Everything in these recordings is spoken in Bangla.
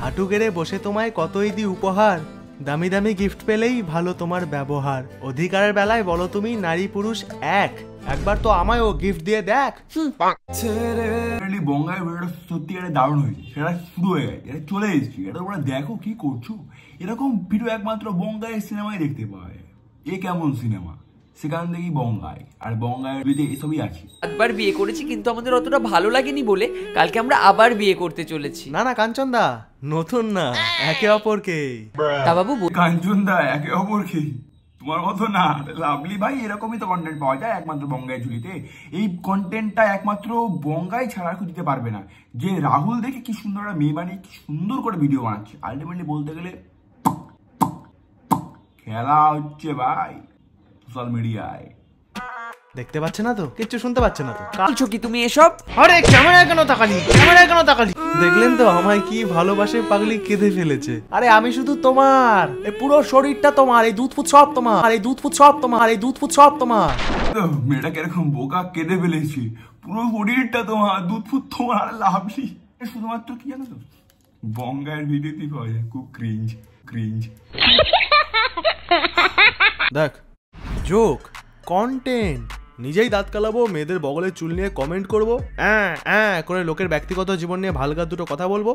হাঁটু গেড়ে বসে তোমায় কতই দি উপহার, দামি দামি গিফট পেলেই ভালো তোমার ব্যবহার। অধিকারের বেলায় বলো তুমি নারী পুরুষ এক, একবার তো আমায়ও গিফট দিয়ে দেখ। বঙ্গায় ভিডিওটা সত্যি একটা দারুণ হয়েছে, সেটা শুরু হয়ে গেছে, এটা চলে এসেছি, এটা তোমরা দেখো কি করছো। এরকম ভিডিও একমাত্র বঙ্গায় সিনেমায় দেখতে পাওয়া যায়। এ কেমন সিনেমা, সেখান থেকেই বঙ্গায়, আর বঙ্গায়ের বিয়ে এসবই আছে। একবার বিয়ে করেছি কিন্তু আমাদের অতটা ভালো লাগেনি বলে কালকে আমরা আবার বিয়ে করতে চলেছি। না না কাঞ্চন দা, নতুন না, একে অপরকে। তা বাবু কাঞ্চন দা একে অপরকে, তোমার মতো না লাভলি ভাই, এরকমই তো কন্টেন্ট পাওয়া যায় একমাত্র বঙ্গায় ঝুলিতে। এই কন্টেন্টটা একমাত্র বঙ্গাই ছাড়া কেউ দিতে পারবে না। যে রাহুল দেখে কি সুন্দর একটা মেয়ে বানিয়ে কি সুন্দর করে ভিডিও বানাচ্ছে, আলটিমেটলি বলতে গেলে খেলা হচ্ছে ভাই সোশ্যাল মিডিয়ায়। দেখতে পাচ্ছে না তো, কিচ্ছু শুনতে পাচ্ছে না তো, বলছো কি তুমি এসব? আরে ক্যামেরা কেন তাকালি, ক্যামেরা কেন তাকালি? দেখলেন তো আমায় কি ভালোবাসে পাগলি, কেঁদে ফেলেছে। আরে আমি শুধু তোমার, এই পুরো শরীরটা তোমার, এই দুধ ফুট সব তোমার, এই দুধ ফুট সব তোমার, এই দুধ ফুট সব তোমার। মেয়েটা কিরকম বোকা, কেঁদে ফেলেছি, পুরো শরীরটা তোমার, দুধ ফুট তোমার, লাভলি। শুধুমাত্র কি জানো তো, বঙ্গায়ের ভিডিওতেই পাওয়া যায়, খুব ক্রিঞ্জ ক্রিঞ্জ। দেখ জোক কন্টেন্ট, নিজেই দাঁত কালাবো, মেয়েদের বগলের চুল নিয়ে কমেন্ট করবো, করে লোকের ব্যক্তিগত জীবন নিয়ে ভালগার দুটো কথা বলবো,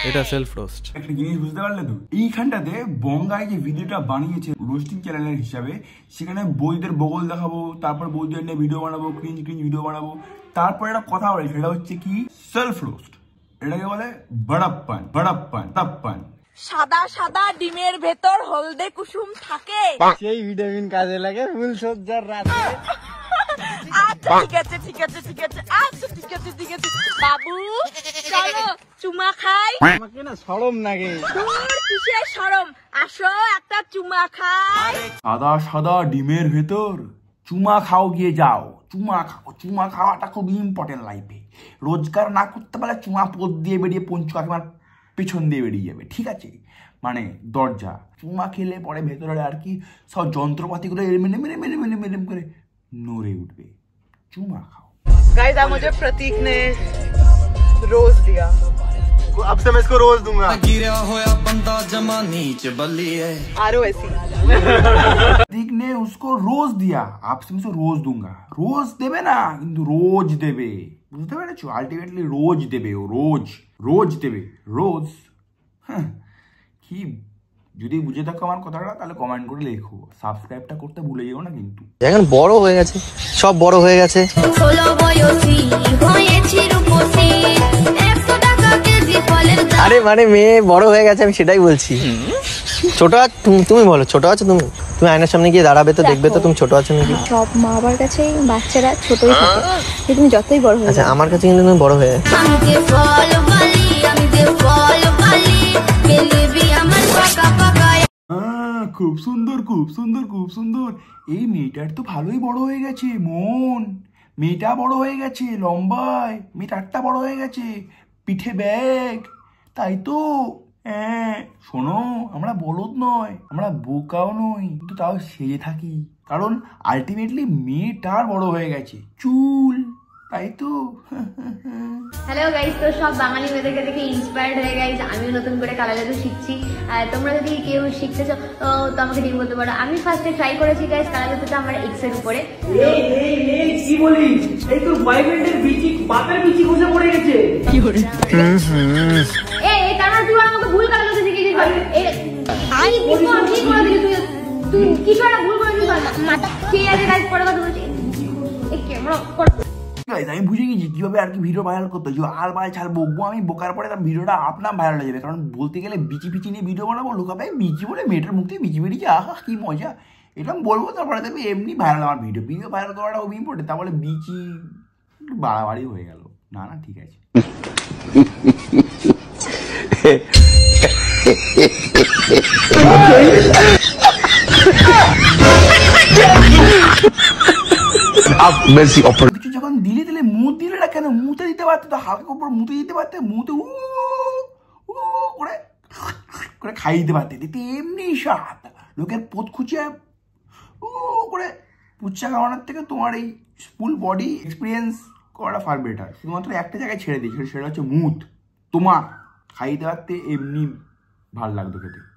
এটা সেলফ রোস্ট। একটা জিনিস বুঝতে পারলে তো, এইখানটাতে বঙ্গায় যে ভিডিওটা বানিয়েছে রোস্টিং চ্যানেলের হিসাবে, সেখানে বইদের বগল দেখাবো, তারপর বইদের নিয়ে ভিডিও বানাবো, ক্রিঞ্জ ক্রিঞ্জ ভিডিও বানাবো, তারপর একটা কথা বলে, সেটা হচ্ছে কি সেলফ রোস্ট। এটাকে বলে বড়াপ্পান বড়াপ্পান তাপ্পান। সাদা সাদা ডিমের ভেতর হলদে কুসুম থাকে, সেই ভিটামিন কাজে লাগে ফুল সজ্জার রাতে। আচ্ছা ঠিক আছে ঠিক আছে ঠিক আছে, আচ্ছা ঠিক আছে ঠিক আছে বাবু চলো চুমা খাই। আমাকে না শরম লাগে। দূর কিসের শরম, আসো একটা চুমা খাই। সাদা সাদা ডিমের ভেতর চুমা খাও, গিয়ে যাও চুমা খাও। চুমা খাওয়াটা খুব ইম্পর্টেন্ট লাইফে। রোজগার না করতে পারলে চুমা পদ দিয়ে বেরিয়ে পঞ্চু কাকিমার পেছন দিয়ে বেরিয়ে যাবে, ঠিক আছে? মানে দরজা চুমা খেলে পরে ভেতরে আর কি সব যন্ত্রপাতিগুলো মেলে মেলে মেলে মেলে মেলে করে নড়ে উঠবে। चूमा खाओ। गाइस आज मुझे प्रतीक ने रोज दिया, अब से मैं इसको रोज दूंगा। गिरा होया बंदा जमा नीच बल्ली है ROSE। प्रतीक ने उसको रोज दिया, आपसे मैं उसको रोज दूंगा। रोज देवे ना, কিন্তু রোজ দেবে, বুঝতে পেরেছো? আলটিমেটলি রোজ দেবে, ও রোজ রোজ দেবে, রোজ। কি যদি বুঝে থাকো আমার কথাটা, তাহলে কমেন্ট করে লেখো, সাবস্ক্রাইবটা করতে ভুলে যেও না কিন্তু। এখন বড় হয়ে গেছে, সব বড় হয়ে গেছে। আরে মানে মেয়ে বড় হয়ে গেছে, আমি সেটাই বলছি। ছোট তুমি বলো, ছোট আছো তুমি? তুমি আয়নার সামনে গিয়ে দাঁড়াবে তো দেখবে তো তুমি ছোট আছো নাকি। সব মা বাবার কাছে বাচ্চারা ছোটই থাকে, তুমি যতই বড় হয়ে। আচ্ছা আমার কাছে কিন্তু তুমি বড় হয়ে গেছো। খুব সুন্দর খুব সুন্দর খুব সুন্দর। এই মেয়েটার তো ভালোই বড় হয়ে গেছে মন, মেয়েটা বড় হয়ে গেছে লম্বায়, মেয়েটারটা বড় হয়ে গেছে, পিঠে ব্যাগ, তাই তো? হ্যাঁ শোনো, আমরা বলদ নয়, আমরা বোকাও নই, কিন্তু তাও সেজে থাকি, কারণ আলটিমেটলি মেয়েটার বড় হয়ে গেছে চুল, তাই তো? হ্যালো গাইস, তো সব বাঙালি মেয়েদেরকে দেখে ইন্সপায়ার্ড হয়ে গাইস আমিও নতুন করে কালার জাদু শিখছি। তোমরা যদি কেউ শিখতে চাও তো আমাকে ডিম বলতে পারো। আমি ফার্স্টে ট্রাই করেছি গাইস কালার জাদুটা আমার এক্স এর উপরে। কি বলিস, এই তোর বয়ফ্রেন্ডের বিচি বাপের বিচি বসে পড়ে গেছে। কি করে এই কারণ তুই আমাকে ভুল কালার জাদু শিখিয়েছিস। এই কি করে দিলি তুই কিছু একটা ভুল করে দিলি মাথা। ঠিক আছে গাইস, পরে কথা বলছি। এই ক্যামেরা আমি বুঝে গেছি কিভাবে আর কি ভিডিও ভাইরাল করতে হয়। আর ভাই ছাড় বকবো আমি, বোকার পরে তার ভিডিওটা আপনার ভাইরাল হয়ে যাবে, কারণ বলতে গেলে বিচি পিচি নিয়ে ভিডিও বানাবো, লোকাবে বিচি বলে মেয়েটার মুখ থেকে বিচি বেরিয়েছে, আহা কি মজা, এটা আমি বলবো, তারপরে দেখবে এমনি ভাইরাল আমার ভিডিও। ভিডিও ভাইরাল করাটা খুব ইম্পর্টেন্ট, তারপরে বিচি বাড়াবাড়ি হয়ে গেল। না না ঠিক আছে। কিছু যখন দিলে দিলে মুখ দিলে না কেন, মুতে দিতে পারতে তো, হালকা উপর মুতে দিতে পারতে, মুতে করে করে খাই দিতে পারতে, দিতে এমনি স্বাদ। লোকের পোত খুঁচিয়ে করে পুচ্ছা খাওয়ানোর থেকে তোমার এই ফুল বডি এক্সপিরিয়েন্স করাটা ফার বেটার। শুধুমাত্র একটা জায়গায় ছেড়ে দিই, সেটা হচ্ছে মুখ তোমার, খাইয়ে দেওয়াতে এমনি ভাল লাগতো খেতে।